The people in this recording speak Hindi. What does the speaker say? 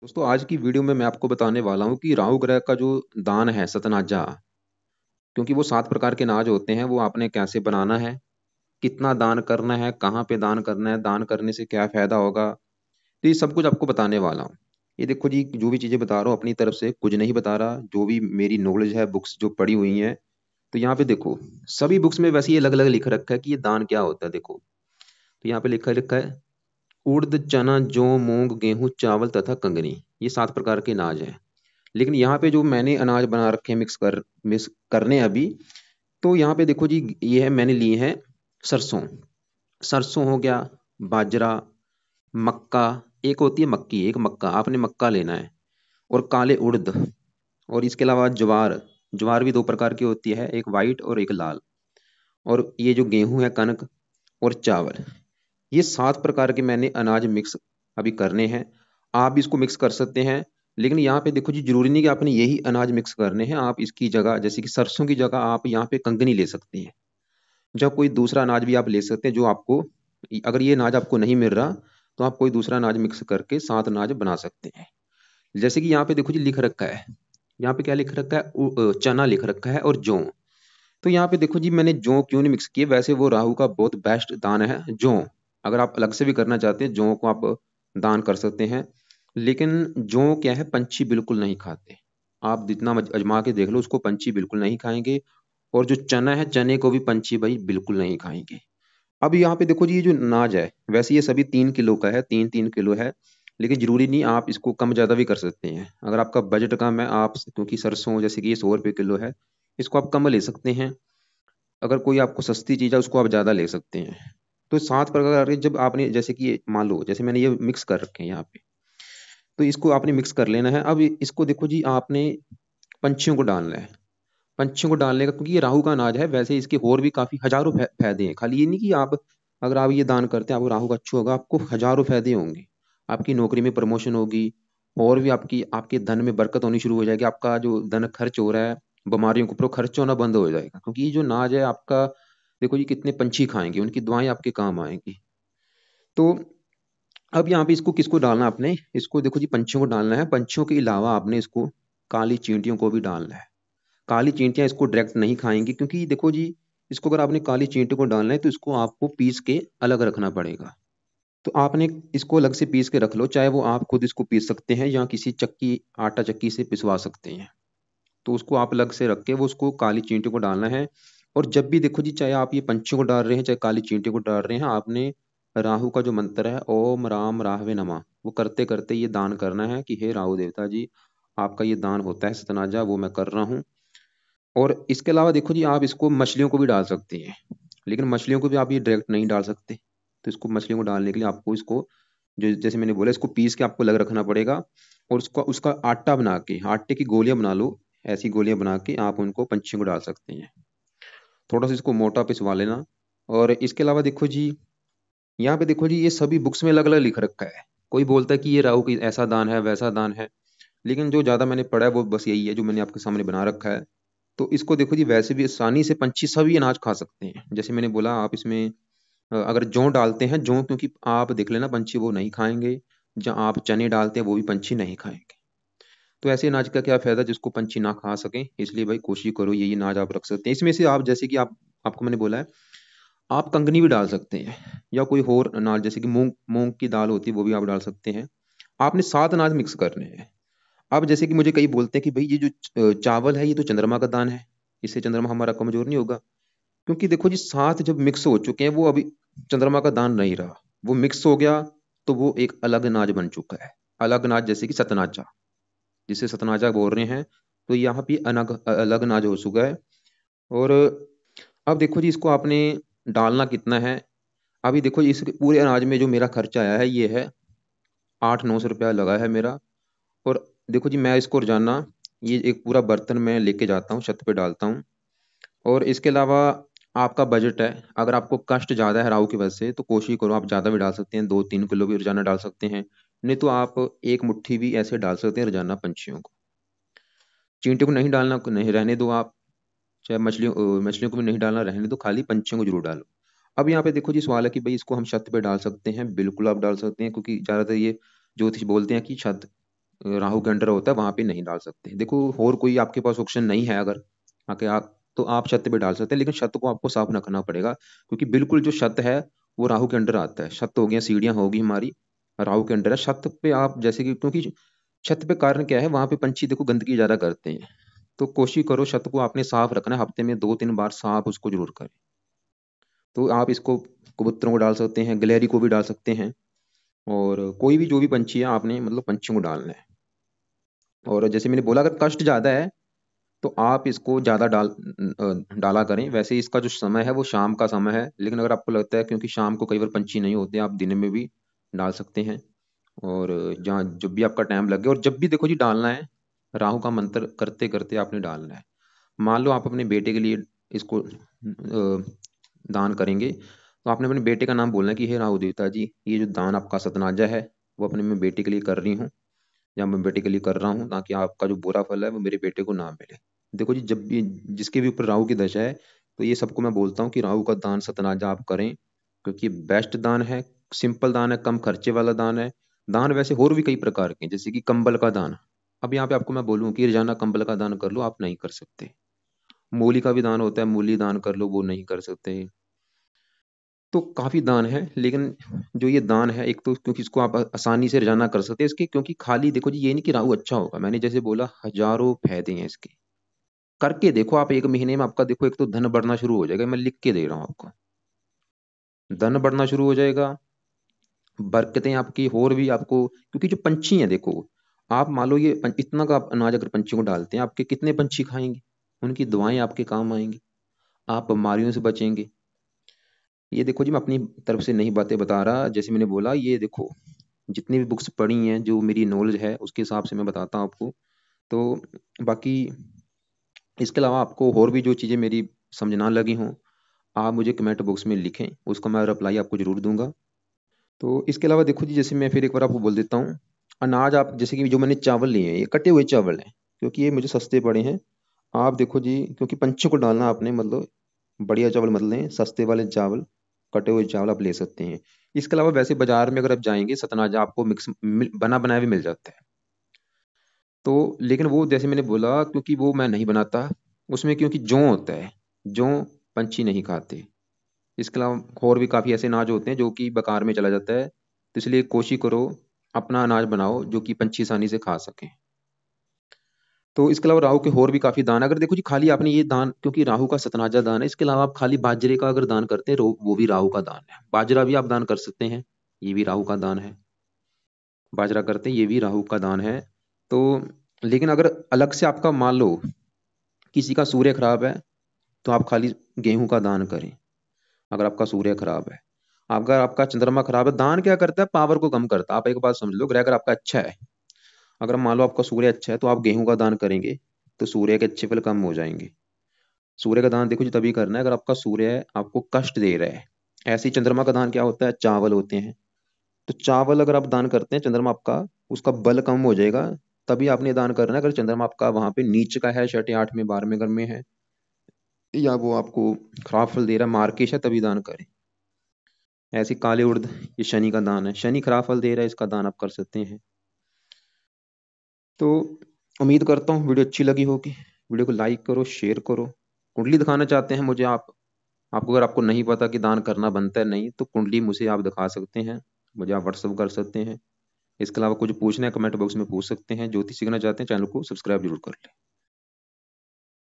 दोस्तों आज की वीडियो में मैं आपको बताने वाला हूँ कि राहु ग्रह का जो दान है सतनाजा, क्योंकि वो 7 प्रकार के नाज होते हैं, वो आपने कैसे बनाना है, कितना दान करना है, कहाँ पे दान करना है, दान करने से क्या फायदा होगा, तो ये सब कुछ आपको बताने वाला हूँ। ये देखो जी, जो भी चीजें बता रहा हूँ अपनी तरफ से कुछ नहीं बता रहा, जो भी मेरी नॉलेज है, बुक्स जो पढ़ी हुई हैं। तो यहाँ पे देखो, सभी बुक्स में वैसे ये अलग अलग लिख रखा है कि ये दान क्या होता है। देखो, तो यहाँ पे लिखा लिखा है उड़द, चना, जौ, मूंग, गेहूं, चावल तथा कंगनी। ये 7 प्रकार के नाज हैं। लेकिन यहाँ पे जो मैंने अनाज बना रखे हैं मिक्स करने अभी, तो यहाँ पे देखो जी, ये है मैंने लिए हैं सरसों। सरसों हो गया, बाजरा, मक्का, एक होती है मक्की, एक मक्का आपने मक्का लेना है, और काले उड़द, और इसके अलावा ज्वार। ज्वार भी 2 प्रकार की होती है, एक वाइट और एक लाल। और ये जो गेहूं है, कनक, और चावल। ये 7 प्रकार के मैंने अनाज मिक्स अभी करने हैं। आप भी इसको मिक्स कर सकते हैं, लेकिन यहाँ पे देखो जी, जरूरी नहीं कि आपने यही अनाज मिक्स करने हैं। आप इसकी जगह, जैसे कि सरसों की जगह आप यहाँ पे कंगनी ले सकते हैं, जब कोई दूसरा अनाज भी आप ले सकते हैं जो आपको, अगर ये अनाज आपको नहीं मिल रहा तो आप कोई दूसरा अनाज मिक्स करके 7 अनाज बना सकते हैं। जैसे कि यहाँ पे देखो जी, लिख रखा है, यहाँ पे क्या लिख रखा है, चना लिख रखा है और जौ। तो यहाँ पे देखो जी, मैंने जौ क्यों नहीं मिक्स किए, वैसे वो राहु का बहुत बेस्ट दान है जौ। अगर आप अलग से भी करना चाहते हैं, जौ को आप दान कर सकते हैं। लेकिन जौ क्या है, पंछी बिल्कुल नहीं खाते। आप जितना अजमा के देख लो, उसको पंछी बिल्कुल नहीं खाएंगे। और जो चना है, चने को भी पंछी भाई बिल्कुल नहीं खाएंगे। अब यहाँ पे देखो जी, ये जो नाज है, वैसे ये सभी 3 किलो का है, 3-3 किलो है। लेकिन जरूरी नहीं, आप इसको कम ज्यादा भी कर सकते हैं। अगर आपका बजट कम है, आप क्योंकि सरसों जैसे कि ये 100 रुपये किलो है, इसको आप कम ले सकते हैं। अगर कोई आपको सस्ती चीज है, उसको आप ज्यादा ले सकते हैं। तो 7 प्रकार के, जब आपने जैसे कि मान लो, जैसे मैंने ये मिक्स कर रखे हैं यहाँ पे, तो इसको आपने मिक्स कर लेना है। अब इसको देखो जी, आपने पंछियों को डालना है। पंछियों को डालने का, क्योंकि ये राहु का अनाज है, वैसे इसके और भी काफी हजारों फायदे हैं। खाली ये नहीं कि आप, अगर आप ये दान करते हैं आपको राहु का अच्छा होगा, आपको हजारों फायदे होंगे। आपकी नौकरी में प्रमोशन होगी, और भी आपकी आपके धन में बरकत होनी शुरू हो जाएगी। आपका जो धन खर्च हो रहा है बीमारियों के ऊपर, वो खर्च होना बंद हो जाएगा, क्योंकि ये जो नाज है आपका, देखो जी कितने पंछी खाएंगे, उनकी दुआएं आपके काम आएंगी। तो अब यहाँ पे इसको किसको डालना है आपने, इसको देखो जी, पंछियों को डालना है। पंछियों के अलावा आपने इसको काली चींटियों को भी डालना है। काली चींटियां इसको डायरेक्ट नहीं खाएंगी, क्योंकि देखो जी, इसको अगर आपने काली चींटी को डालना है तो इसको आपको पीस के अलग रखना पड़ेगा। तो आपने इसको अलग से पीस के रख लो, चाहे वो आप खुद इसको पीस सकते हैं या किसी चक्की, आटा चक्की से पिसवा सकते हैं। तो उसको आप अलग से रख के वो उसको काली चींटी को डालना है। और जब भी देखो जी, चाहे आप ये पंछियों को डाल रहे हैं, चाहे काली चींटी को डाल रहे हैं, आपने राहु का जो मंत्र है, ओम राम राहवे नमः, वो करते करते ये दान करना है कि हे राहु देवता जी, आपका ये दान होता है सतनाजा, वो मैं कर रहा हूँ। और इसके अलावा देखो जी, आप इसको मछलियों को भी डाल सकते हैं, लेकिन मछलियों को भी आप ये डायरेक्ट नहीं डाल सकते। तो इसको मछलियों को डालने के लिए आपको इसको, जो जैसे मैंने बोला, इसको पीस के आपको अलग रखना पड़ेगा। और उसका उसका आटा बना के, आटे की गोलियां बना लो, ऐसी गोलियां बना के आप उनको पंछियों को डाल सकते हैं। थोड़ा सा इसको मोटा पिसवा लेना। और इसके अलावा देखो जी, यहाँ पे देखो जी, ये सभी बुक्स में अलग अलग लिख रखा है। कोई बोलता है कि ये राहु की ऐसा दान है, वैसा दान है, लेकिन जो ज्यादा मैंने पढ़ा है वो बस यही है जो मैंने आपके सामने बना रखा है। तो इसको देखो जी, वैसे भी आसानी से पंछी सभी अनाज खा सकते हैं। जैसे मैंने बोला, आप इसमें अगर जौ डालते हैं, जौ क्योंकि आप देख लेना पंछी वो नहीं खाएंगे। जहाँ आप चने डालते हैं, वो भी पंछी नहीं खाएंगे। तो ऐसे अनाज का क्या फायदा जिसको पंछी ना खा सके। इसलिए भाई कोशिश करो यही अनाज आप रख सकते हैं। इसमें से आप, जैसे कि आप, आपको मैंने बोला है, आप कंगनी भी डाल सकते हैं, या कोई और अनाज जैसे कि मूंग, मूंग की दाल होती है, वो भी आप डाल सकते हैं। आपने 7 अनाज मिक्स करने हैं। अब जैसे कि मुझे कई बोलते हैं कि भाई ये जो चावल है, ये तो चंद्रमा का दान है, इससे चंद्रमा हमारा कमजोर नहीं होगा। क्योंकि देखो जी, 7 जब मिक्स हो चुके हैं, वो अभी चंद्रमा का दान नहीं रहा, वो मिक्स हो गया, तो वो एक अलग अनाज बन चुका है। अलग अनाज, जैसे कि सतनाजा, जिसे सतनाजा बोल रहे हैं, तो यहाँ पे अलग अलग अनाज हो चुका है। और अब देखो जी, इसको आपने डालना कितना है। अभी देखो जी, इस पूरे अनाज में जो मेरा खर्चा आया है, ये है 800-900 रुपया लगा है मेरा। और देखो जी, मैं इसको रोजाना ये एक पूरा बर्तन में लेके जाता हूँ, छत पे डालता हूँ। और इसके अलावा आपका बजट है, अगर आपको कष्ट ज़्यादा है राहु की वजह से, तो कोशिश करो आप ज़्यादा भी डाल सकते हैं, 2-3 किलो भी रोजाना डाल सकते हैं। नहीं तो आप एक मुट्ठी भी ऐसे डाल सकते हैं रोजाना पंछियों को। चींटी को नहीं डालना, नहीं रहने दो आप। चाहे मछलियों को भी नहीं डालना, रहने दो, खाली पंछियों को जरूर डालो। अब यहाँ पे देखो जी, सवाल है कि भाई इसको हम छत पे डाल सकते हैं। बिल्कुल आप डाल सकते हैं, क्योंकि ज्यादातर ये ज्योतिष बोलते हैं कि छत राहु के अंडर होता है वहां पे नहीं डाल सकते। देखो और कोई आपके पास ऑप्शन नहीं है अगर आके आप, तो आप छत पे डाल सकते हैं, लेकिन छत को आपको साफ रखना पड़ेगा, क्योंकि बिल्कुल जो छत है वो राहु के अंडर आता है। छत हो गया, सीढ़ियां होगी हमारी, राहु के अंडर है। छत पे आप जैसे कि, क्योंकि छत पे कारण क्या है, वहां पे पंछी देखो गंदगी ज्यादा करते हैं, तो कोशिश करो छत को आपने साफ रखना है, हफ्ते में 2-3 बार साफ उसको जरूर करें। तो आप इसको कबूतरों को डाल सकते हैं, गिलहरी को भी डाल सकते हैं, और कोई भी जो भी पंछी है आपने मतलब पंछियों को डालना है। और जैसे मैंने बोला अगर कष्ट ज्यादा है तो आप इसको ज्यादा डाला करें। वैसे इसका जो समय है वो शाम का समय है, लेकिन अगर आपको लगता है क्योंकि शाम को कई बार पंछी नहीं होते, आप दिन में भी डाल सकते हैं। और जहाँ जब भी आपका टाइम लगे, और जब भी देखो जी डालना है, राहु का मंत्र करते करते आपने डालना है। मान लो आप अपने बेटे के लिए इसको दान करेंगे, तो आपने अपने बेटे का नाम बोलना है कि हे राहु देवता जी, ये जो दान आपका सतनाजा है वो अपने मैं बेटे के लिए कर रही हूँ, या मैं बेटे के लिए कर रहा हूँ, ताकि आपका जो बुरा फल है वो मेरे बेटे को ना मिले। देखो जी जब भी जिसके भी ऊपर राहु की दशा है, तो ये सबको मैं बोलता हूँ कि राहु का दान सतनाजा आप करें, क्योंकि बेस्ट दान है, सिंपल दान है, कम खर्चे वाला दान है। दान वैसे और भी कई प्रकार के हैं, जैसे कि कंबल का दान। अब यहाँ पे आपको मैं बोलूँ कि रोजाना कंबल का दान कर लो, आप नहीं कर सकते। मूली का भी दान होता है, मूली दान कर लो, वो नहीं कर सकते। तो काफी दान है, लेकिन जो ये दान है, एक तो क्योंकि इसको आप आसानी से रोजाना कर सकते हैं इसके, क्योंकि खाली देखो जी ये नहीं कि राहु अच्छा होगा, मैंने जैसे बोला हजारों फायदे हैं इसके। करके देखो आप, 1 महीने में आपका देखो एक तो धन बढ़ना शुरू हो जाएगा, मैं लिख के दे रहा हूँ आपको। धन बढ़ना शुरू हो जाएगा, बरकतें आपकी और भी आपको, क्योंकि जो पंछी हैं देखो, आप मान लो ये इतना का आप अनाज अगर पंछी को डालते हैं, आपके कितने पंछी खाएंगे, उनकी दुआएं आपके काम आएंगी, आप बीमारियों से बचेंगे। ये देखो जी मैं अपनी तरफ से नहीं बातें बता रहा, जैसे मैंने बोला ये देखो जितनी भी बुक्स पढ़ी हैं, जो मेरी नॉलेज है उसके हिसाब से मैं बताता हूँ आपको। तो बाकी इसके अलावा आपको और भी जो चीज़ें मेरी समझ ना लगी हों, आप मुझे कमेंट बॉक्स में लिखें, उसका मैं रिप्लाई आपको जरूर दूंगा। तो इसके अलावा देखो जी, जैसे मैं फिर एक बार आपको बोल देता हूँ, अनाज आप जैसे कि जो मैंने चावल लिए हैं ये कटे हुए चावल हैं, क्योंकि ये मुझे सस्ते पड़े हैं। आप देखो जी, क्योंकि पंछियों को डालना आपने मतलब बढ़िया चावल मत लें, सस्ते वाले चावल, कटे हुए चावल आप ले सकते हैं। इसके अलावा वैसे बाजार में अगर आप जाएंगे, सतनाजा आपको बना बनाया भी मिल जाता है। तो लेकिन वो जैसे मैंने बोला, क्योंकि वो मैं नहीं बनाता, उसमें क्योंकि जौ होता है, जौ पंछी नहीं खाते। इसके अलावा और भी काफ़ी ऐसे अनाज होते हैं जो कि बेकार में चला जाता है, तो इसलिए कोशिश करो अपना अनाज बनाओ जो कि पंछी आसानी से खा सकें। तो इसके अलावा राहु के और भी काफी दान है। अगर देखो जी खाली आपने ये दान, क्योंकि राहु का सतनाजा दान है, इसके अलावा आप खाली बाजरे का अगर दान करते हैं, वो भी राहु का दान है। बाजरा भी आप दान कर सकते हैं, ये भी राहु का दान है। बाजरा करते हैं, ये भी राहु का दान है। तो लेकिन अगर अलग से आपका मान लो किसी का सूर्य खराब है, तो आप खाली गेहूं का दान करें। अगर आपका सूर्य खराब है, अगर आपका चंद्रमा खराब है, दान क्या करता है, पावर को कम करता है। आप एक बात समझ लो, ग्रह अगर आपका अच्छा है, अगर मान लो आपका सूर्य अच्छा है, तो आप गेहूं का दान करेंगे तो सूर्य के अच्छे फल कम हो जाएंगे। सूर्य का दान देखो जी तभी करना है अगर आपका सूर्य आपको कष्ट दे रहा है। ऐसे ही चंद्रमा का दान क्या होता है, चावल होते हैं। तो चावल अगर आप दान करते हैं, चंद्रमा आपका उसका बल कम हो जाएगा, तभी आपने दान करना है। अगर चंद्रमा आपका वहां पे नीच का है, 6, 8 में, 12 में घर में है, या वो आपको खराब फल दे रहा है, मार्केश है, तभी दान करें। ऐसे काले उर्द, ये शनि का दान है, शनि खराब फल दे रहा है, इसका दान आप कर सकते हैं। तो उम्मीद करता हूँ वीडियो अच्छी लगी होगी। वीडियो को लाइक करो, शेयर करो। कुंडली दिखाना चाहते हैं मुझे आप, आपको अगर आपको नहीं पता कि दान करना बनता है नहीं, तो कुंडली मुझे आप दिखा सकते हैं, मुझे आप व्हाट्सअप कर सकते हैं। इसके अलावा कुछ पूछना है कमेंट बॉक्स में पूछ सकते हैं। ज्योतिष सीखना चाहते हैं, चैनल को सब्सक्राइब जरूर कर लें।